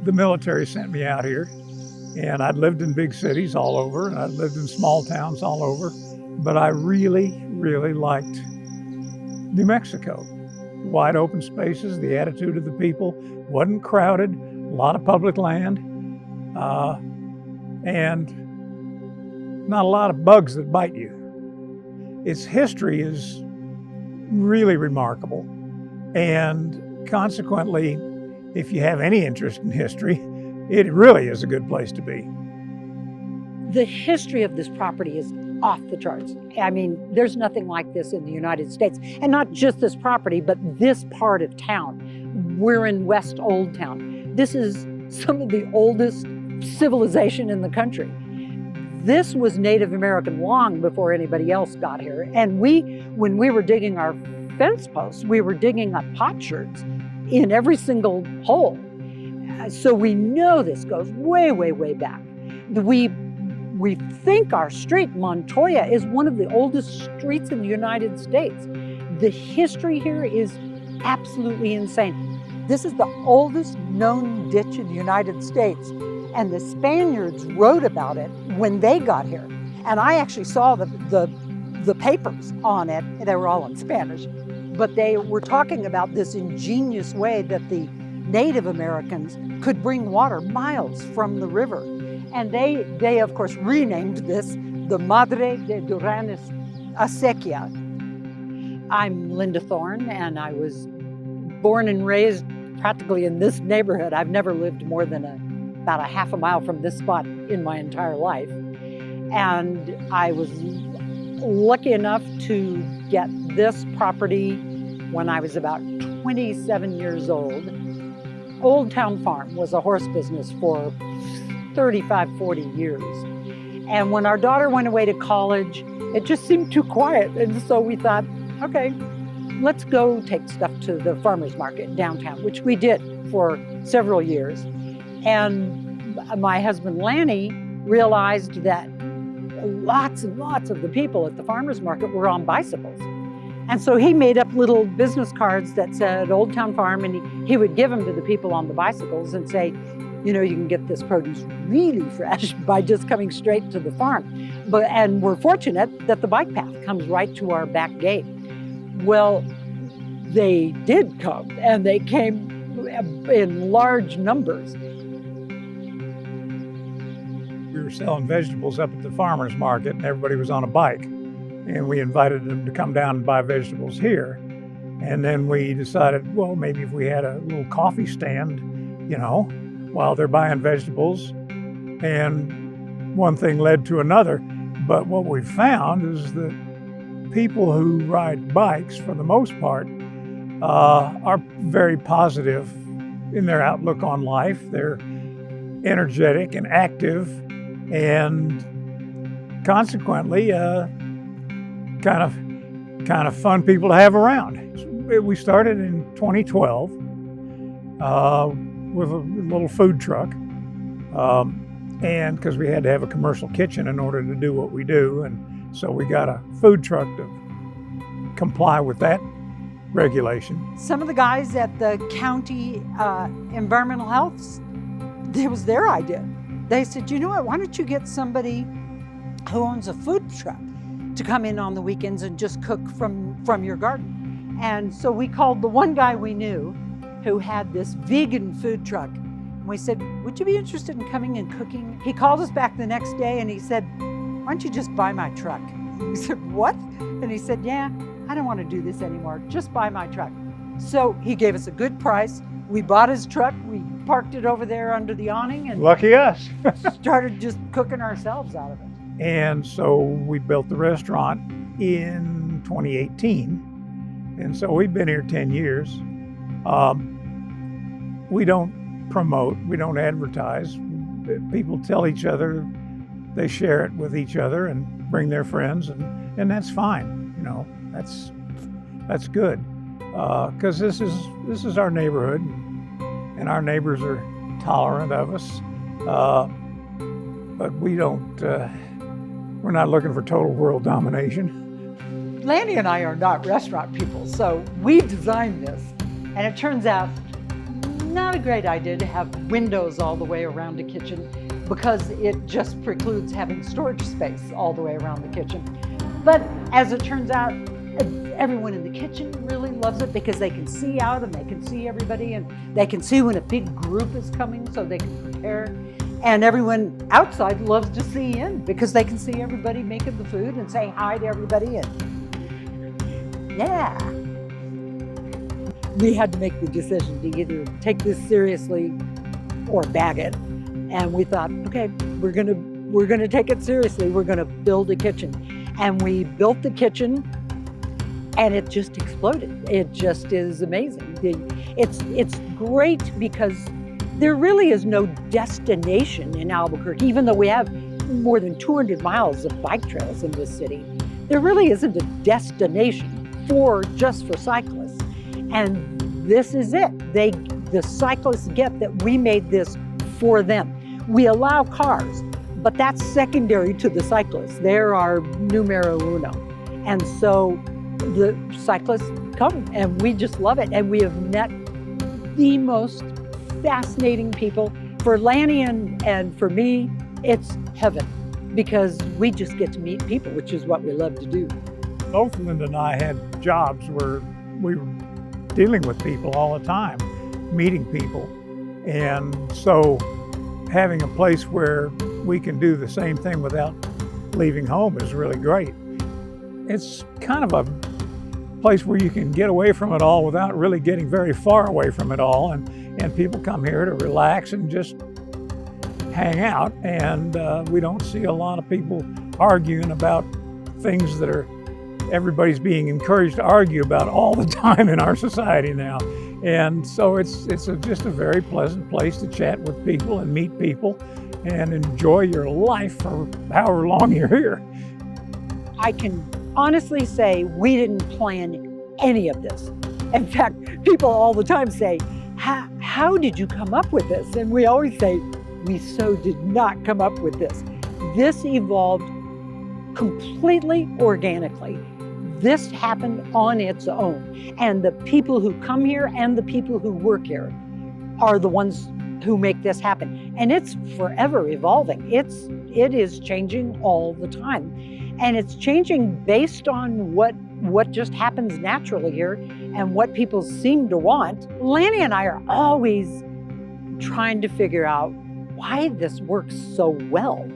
the military sent me out here, and I'd lived in big cities all over, and I'd lived in small towns all over, but I really, really liked New Mexico. Wide open spaces, the attitude of the people, wasn't crowded, a lot of public land, and not a lot of bugs that bite you. Its history is really remarkable, and consequently, if you have any interest in history, it really is a good place to be. The history of this property is off the charts. I mean, there's nothing like this in the United States. And not just this property, but this part of town. We're in West Old Town. This is some of the oldest civilization in the country. This was Native American long before anybody else got here. And when we were digging our fence posts, we were digging up potsherds in every single hole. So we know this goes way, way, way back. We think our street, Montoya, is one of the oldest streets in the United States. The history here is absolutely insane. This is the oldest known ditch in the United States, and the Spaniards wrote about it when they got here. And I actually saw the papers on it. They were all in Spanish, but they were talking about this ingenious way that the Native Americans could bring water miles from the river. And they of course renamed this the Madre de Duranes Acequia. I'm Linda Thorne, and I was born and raised practically in this neighborhood. I've never lived more than about a half a mile from this spot in my entire life. And I was lucky enough to get this property when I was about 27 years old. Old Town Farm was a horse business for 35, 40 years. And when our daughter went away to college, it just seemed too quiet. And so we thought, okay, let's go take stuff to the farmer's market downtown, which we did for several years. And my husband, Lanny, realized that lots and lots of the people at the farmer's market were on bicycles. And so he made up little business cards that said Old Town Farm, and he would give them to the people on the bicycles and say, you know, you can get this produce really fresh by just coming straight to the farm. And we're fortunate that the bike path comes right to our back gate. Well, they did come, and they came in large numbers. We were selling vegetables up at the farmer's market, and everybody was on a bike. And we invited them to come down and buy vegetables here. And then we decided, well, maybe if we had a little coffee stand, you know, while they're buying vegetables, and one thing led to another. But what we found is that people who ride bikes, for the most part, are very positive in their outlook on life. They're energetic and active, and consequently, kind of fun people to have around. We started in 2012 with a little food truck, and because we had to have a commercial kitchen in order to do what we do, and so we got a food truck to comply with that regulation. Some of the guys at the county environmental health, it was their idea. They said, you know what, why don't you get somebody who owns a food truck to come in on the weekends and just cook from your garden. And so we called the one guy we knew who had this vegan food truck. And we said, would you be interested in coming and cooking? He called us back the next day and he said, why don't you just buy my truck? We said, what? And he said, yeah, I don't want to do this anymore. Just buy my truck. So he gave us a good price. We bought his truck. We parked it over there under the awning and lucky us. started just cooking ourselves out of it. And so we built the restaurant in 2018. And so we've been here 10 years. We don't promote, we don't advertise. People tell each other, they share it with each other and bring their friends, and that's fine. You know, that's good. Because this is our neighborhood, and our neighbors are tolerant of us. But we don't, we're not looking for total world domination. Lanny and I are not restaurant people, so we designed this, and it turns out not a great idea to have windows all the way around a kitchen because it just precludes having storage space all the way around the kitchen. But as it turns out, everyone in the kitchen really loves it because they can see out and they can see everybody and they can see when a big group is coming so they can prepare. And everyone outside loves to see in because they can see everybody making the food and say hi to everybody. And yeah, we had to make the decision to either take this seriously or bag it. And we thought, okay, we're gonna take it seriously. We're gonna build a kitchen. And we built the kitchen and it just exploded. It just is amazing. It's great because there really is no destination in Albuquerque, even though we have more than 200 miles of bike trails in this city. There really isn't a destination just for cyclists. And this is it. The cyclists get that we made this for them. We allow cars, but that's secondary to the cyclists. They're our numero uno. And so the cyclists come and we just love it. And we have met the most fascinating people. For Lanny and for me, it's heaven because we just get to meet people, which is what we love to do. Both Linda and I had jobs where we were dealing with people all the time, meeting people. And so having a place where we can do the same thing without leaving home is really great. It's kind of a place where you can get away from it all without really getting very far away from it all. And people come here to relax and just hang out. And we don't see a lot of people arguing about things that everybody's being encouraged to argue about all the time in our society now. And so it's just a very pleasant place to chat with people and meet people and enjoy your life for however long you're here. I can honestly say we didn't plan any of this. In fact, people all the time say, how did you come up with this? And we always say, we so did not come up with this. This evolved completely organically. This happened on its own. And the people who come here and the people who work here are the ones who make this happen. And it's forever evolving. It is changing all the time. And it's changing based on what just happens naturally here and what people seem to want. Lanny and I are always trying to figure out why this works so well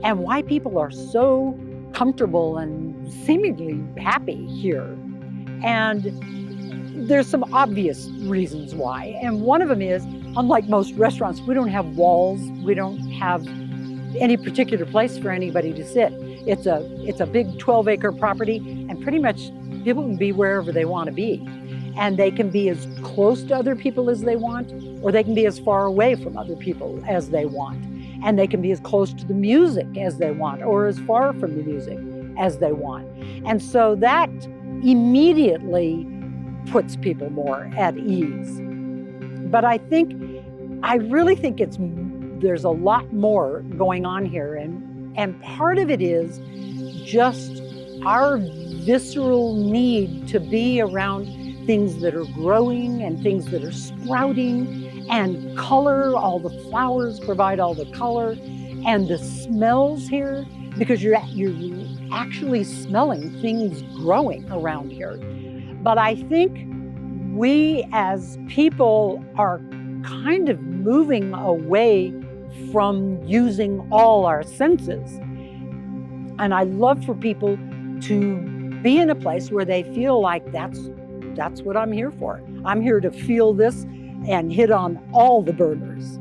and why people are so comfortable and seemingly happy here. And there's some obvious reasons why. And one of them is, unlike most restaurants, we don't have walls. We don't have any particular place for anybody to sit. It's a big 12-acre property, and pretty much people can be wherever they want to be. And they can be as close to other people as they want, or they can be as far away from other people as they want. And they can be as close to the music as they want, or as far from the music as they want. And so that immediately puts people more at ease. But I really think there's a lot more going on here. And part of it is just our visceral need to be around things that are growing and things that are sprouting, and color. All the flowers provide all the color, and the smells here, because you're actually smelling things growing around here. But I think we as people are kind of moving away from using all our senses. And I love for people to be in a place where they feel like that's what I'm here for. I'm here to feel this and hit on all the burners.